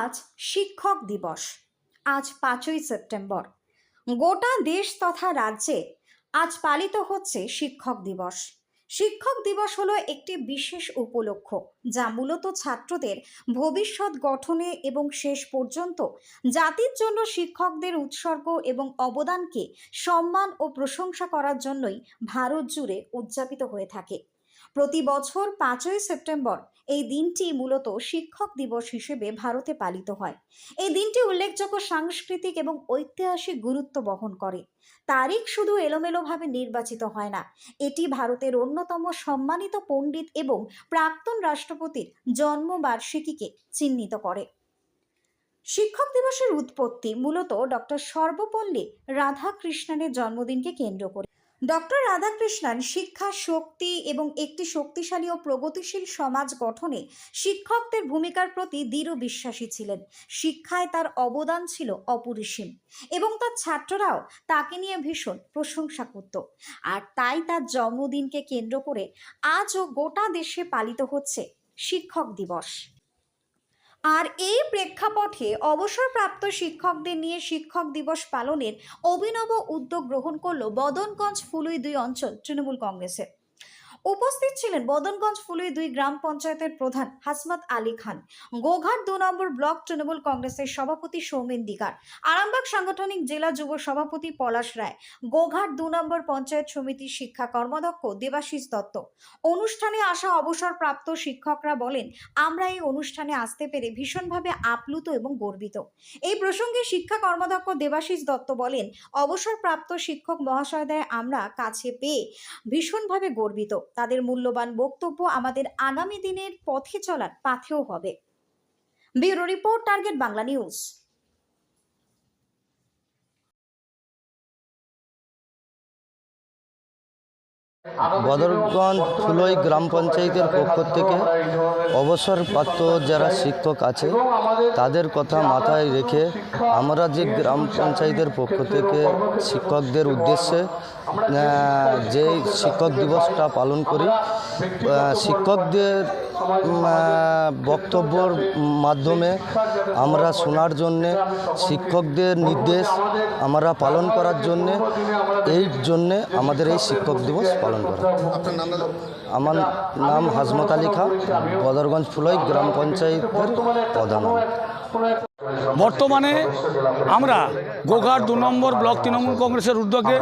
আজ শিক্ষক দিবস। আজ 5ই সেপ্টেম্বর। গোটা দেশ তথা রাজ্যে আজ পালিত হচ্ছে শিক্ষক দিবস। শিক্ষক দিবস হলো একটি বিশেষ উপলক্ষ, যা মূলত ছাত্রদের ভবিষ্যৎ গঠনে এবং শেষ পর্যন্ত জাতির জন্য শিক্ষকদের উৎসর্গ এবং অবদানকে সম্মান ও প্রশংসা করার জন্যই ভারত জুড়ে উদযাপিত হয়ে থাকে। প্রতি বছর 5ই সেপ্টেম্বর এই দিনটি মূলত শিক্ষক দিবস হিসেবে ভারতে পালিত হয়। এই দিনটি উল্লেখযোগ্য সাংস্কৃতিক এবং ঐতিহাসিক গুরুত্ব বহন করে। তারিখ শুধু এলোমেলোভাবে নির্বাচিত হয় না, এটি ভারতের অন্যতম সম্মানিত পণ্ডিত এবং প্রাক্তন রাষ্ট্রপতির জন্মবার্ষিকীকে চিহ্নিত করে। শিক্ষক দিবসের উৎপত্তি মূলত ডক্টর সর্বপল্লী রাধাকৃষ্ণনের জন্মদিনকে কেন্দ্র করে। ডক্টর রাধাকৃষ্ণন শিক্ষা, শক্তি এবং একটি শক্তিশালী ও প্রগতিশীল সমাজ গঠনে শিক্ষকদের ভূমিকার প্রতি দৃঢ় বিশ্বাসী ছিলেন। শিক্ষায় তার অবদান ছিল অপরিসীম এবং তার ছাত্ররাও তাকে নিয়ে ভীষণ প্রশংসা করত। আর তাই তার জন্মদিনকে কেন্দ্র করে আজও গোটা দেশে পালিত হচ্ছে শিক্ষক দিবস। আর এই প্রেক্ষাপটে অবসরপ্রাপ্ত শিক্ষকদের নিয়ে শিক্ষক দিবস পালনের অভিনব উদ্যোগ গ্রহণ করল বদনগঞ্জ ফুলুই 2 অঞ্চল তৃণমূল কংগ্রেসের। উপস্থিত ছিলেন বদনগঞ্জ ফুলুই 2 গ্রাম পঞ্চায়েতের প্রধান হাসমত আলী খান, গোঘাট 2 নম্বর ব্লক তৃণমূল কংগ্রেসের সভাপতি সৌমেন দিগার, আরামবাগ সাংগঠনিক জেলা যুব সভাপতি পলাশ রায়, গোঘাট 2 নম্বর পঞ্চায়েত সমিতির শিক্ষা কর্মাধ্যক্ষ দেবাশিস দত্ত। অনুষ্ঠানে আসা অবসরপ্রাপ্ত শিক্ষকরা বলেন, আমরা এই অনুষ্ঠানে আসতে পেরে ভীষণভাবে আপ্লুত এবং গর্বিত। এই প্রসঙ্গে শিক্ষা কর্মাধ্যক্ষ দেবাশিস দত্ত বলেন, অবসরপ্রাপ্ত শিক্ষক মহাশয়দের আমরা কাছে পেয়ে ভীষণভাবে গর্বিত। তাদের মূল্যবান বক্তব্য আমাদের আগামী দিনের পথে চলার পাথেয় হবে। Bureau report, target Bangla news. Badarganj Phului গ্রাম পঞ্চায়েতের পক্ষ থেকে অবসরপ্রাপ্ত যারা শিক্ষক আছে তাদের কথা মাথায় রেখে আমরা যে গ্রাম পঞ্চায়েতের পক্ষ থেকে শিক্ষকদের উদ্দেশ্যে যে শিক্ষক দিবসটা পালন করি, শিক্ষকদের বক্তব্যর মাধ্যমে আমরা শোনার জন্যে, শিক্ষকদের নির্দেশ আমরা পালন করার জন্যে, এই জন্যে আমাদের এই শিক্ষক দিবস পালন করা। আমার নাম হাসমত আলী খান, বদরগঞ্জ ফুলুই গ্রাম পঞ্চায়েতের প্রধান। বর্তমানে আমরা গোঘাট 2 নম্বর ব্লক তৃণমূল কংগ্রেসের উদ্যোগে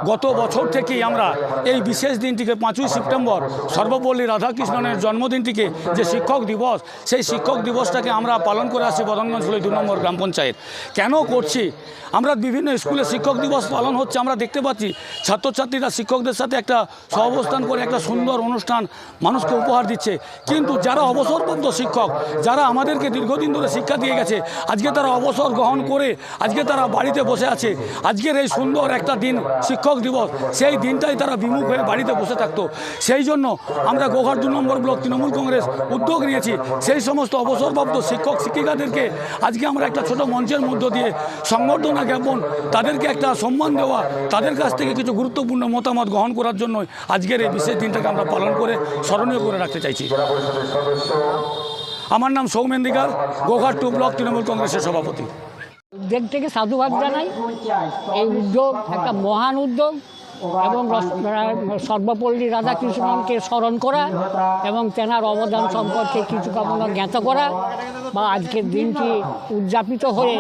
গত বছর থেকেই আমরা এই বিশেষ দিনটিকে 5ই সেপ্টেম্বর সর্বপল্লী রাধাকৃষ্ণনের জন্মদিনটিকে যে শিক্ষক দিবস, সেই শিক্ষক দিবসটাকে আমরা পালন করে আসছি বদনগঞ্জ ফুলুই 2 নম্বর গ্রাম পঞ্চায়েত। কেন করছি? আমরা বিভিন্ন স্কুলে শিক্ষক দিবস পালন হচ্ছে, আমরা দেখতে পাচ্ছি ছাত্রছাত্রীরা শিক্ষকদের সাথে একটা সহাবস্থান করে একটা সুন্দর অনুষ্ঠান মানুষকে উপহার দিচ্ছে। কিন্তু যারা অবসরপ্রাপ্ত শিক্ষক, যারা আমাদেরকে দীর্ঘদিন ধরে শিক্ষা দিয়ে গেছে, আজকে তারা অবসর গ্রহণ করে আজকে তারা বাড়িতে বসে আছে। আজকের এই সুন্দর একটা দিন শিক্ষক দিবস, সেই দিনটাই তারা বিমুখ হয়ে বাড়িতে বসে থাকতো। সেই জন্য আমরা গোঘাট 2 নম্বর ব্লক তৃণমূল কংগ্রেস উদ্যোগ নিয়েছি সেই সমস্ত অবসরপ্রাপ্ত শিক্ষক শিক্ষিকাদেরকে আজকে আমরা একটা ছোট মঞ্চের মধ্য দিয়ে সংবর্ধনা জ্ঞাপন, তাদেরকে একটা সম্মান দেওয়া, তাদের কাছ থেকে কিছু গুরুত্বপূর্ণ মতামত গ্রহণ করার জন্য আজকের এই বিশেষ দিনটাকে আমরা পালন করে স্মরণীয় করে রাখতে চাইছি। আমার নাম সৌমেন দিগার, গোঘাট 2 ব্লক তৃণমূল কংগ্রেসের সভাপতি। উদ্যোগ থেকে সাধুবাদ জানাই। এই উদ্যোগ একটা মহান উদ্যোগ এবং সর্বপল্লী রাধাকৃষ্ণনকে স্মরণ করা এবং তেনার অবদান সম্পর্কে কিছু কামনা জ্ঞাত করা বা আজকের দিনটি উদযাপিত হয়ে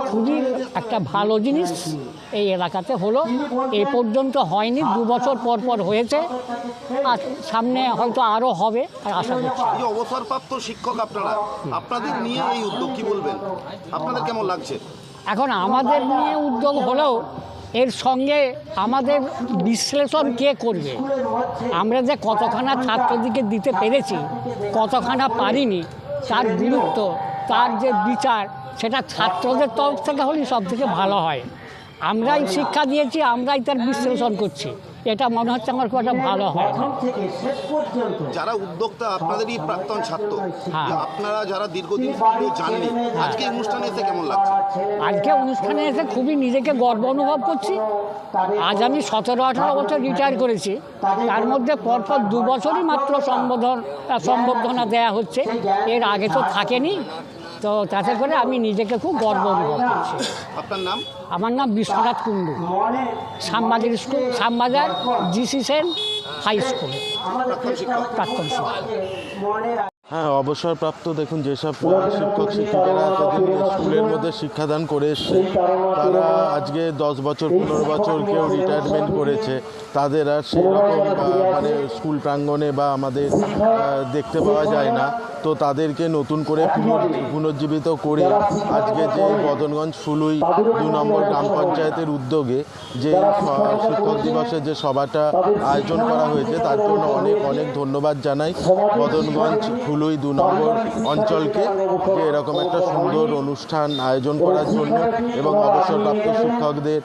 খুবই একটা ভালো জিনিস এই এলাকাতে হলো। এই পর্যন্ত হয়নি, 2 বছর পর পর হয়েছে, আর সামনে হয়তো আরও হবে আর আশা করছি। অবসরপ্রাপ্ত শিক্ষক আপনারা, আপনাদের নিয়ে এই উদ্যোগ কি বলবেন? আপনাদের কেমন লাগছে? এখন আমাদের নিয়ে উদ্যোগ হলেও এর সঙ্গে আমাদের বিশ্লেষণ কে করবে? আমরা যে কতখানা ছাত্রদিকে দিতে পেরেছি, কতখানা পারিনি, তার গুরুত্ব, তার যে বিচার, সেটা ছাত্রদের তরফ থেকে হলেই সব থেকে ভালো হয়। আমরাই শিক্ষা দিয়েছি, আমরাই তার বিশ্লেষণ করছি, এটা মনে হচ্ছে আমার খুব একটা ভালো হয়। যারা উদ্যোক্তা আপনাদেরই প্রাক্তন ছাত্র, আপনারা যারা দীর্ঘদিন জাননি, আজকে অনুষ্ঠানে এসে কেমন লাগছে? আজকে অনুষ্ঠানে এসে খুবই নিজেকে গর্ব অনুভব করছি। আজ আমি 17-18 বছর রিটায়ার করেছি, তার মধ্যে পরপর 2 বছরই মাত্র সম্বর্ধনা দেয়া হচ্ছে, এর আগে তো থাকেনি। তো তাতে করে আমি নিজেকে খুব গর্ব অনুভব করছি। আপনার নাম? আমার নাম Biswanath Kundu, Shyambazar school, Shyambazar GC Sen high school প্রাক্তন শিক্ষক। হ্যাঁ, অবসরপ্রাপ্ত দেখুন যেসব শিক্ষক শিক্ষিকারা এতদিন স্কুলের মধ্যে শিক্ষাদান করে এসছে, তারা আজকে 10 বছর 15 বছর কেউ রিটায়ারমেন্ট করেছে, তাদের আর সেরকম মানে স্কুল প্রাঙ্গণে বা আমাদের দেখতে পাওয়া যায় না। তো তাদেরকে নতুন করে পুনর্জীবিত করে আজকে যে বদনগঞ্জ ফুলুই 2 নম্বর গ্রাম পঞ্চায়েতের উদ্যোগে যে শিক্ষক দিবসের যে সভাটা আয়োজন করা হয়েছে, তার জন্য অনেক অনেক ধন্যবাদ জানাই বদনগঞ্জ ফুলুই 2 নম্বর অঞ্চলকে, যে এরকম একটা সুন্দর অনুষ্ঠান আয়োজন করার জন্য, এবং অবসরপ্রাপ্ত শিক্ষকদের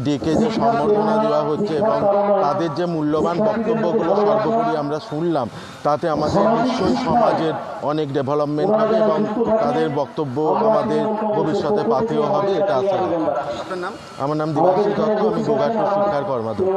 ডেকে যে সম্বর্ধনা দেওয়া হচ্ছে এবং তাদের যে মূল্যবান বক্তব্যগুলো সর্বোপরি আমরা শুনলাম, তাতে আমাদের নিশ্চয়ই সমাজের অনেক ডেভেলপমেন্ট হবে এবং তাদের বক্তব্য আমাদের ভবিষ্যতে পাথেয় হবে, এটা আশা রাখি। আপনার নাম? আমার নাম দেবাশিস দত্ত, আমি গোঘাটপুর শিক্ষার কর্মাধ্যক্ষ।